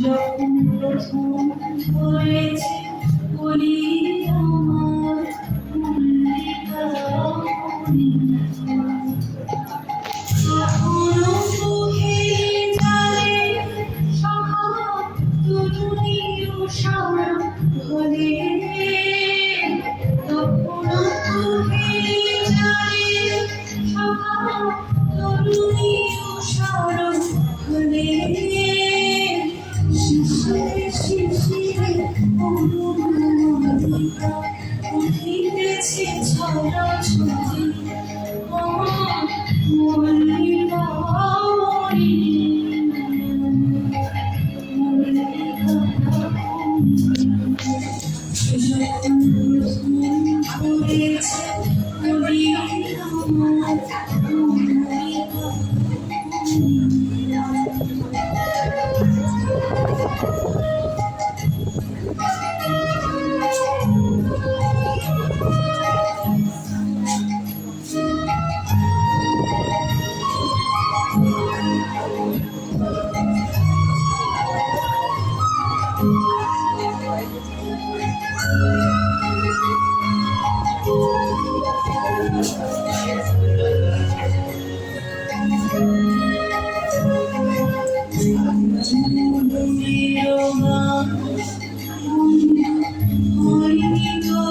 যখন প্রথম করেছে বলি আমার মল্লিকা এখনো চোখে জালে সখা তরুণীর সারা ঘরে তখনো চোখে জালে সখা তরুণীর সারা ঘরে শিশিরে শিশিরে অনুরাগিকা উঠিতেছে ছড়া ছড়ি মল্লিকা করেছে বলি আমার মল্লিকা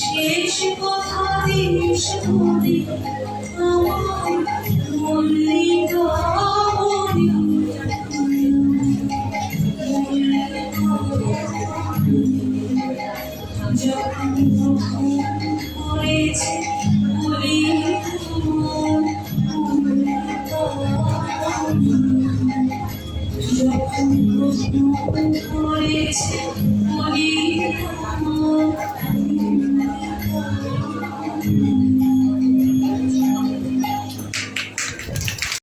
শেষ কথা দিস আমার মল্লিকা যখন করেছে বলি যখন করেছে বলি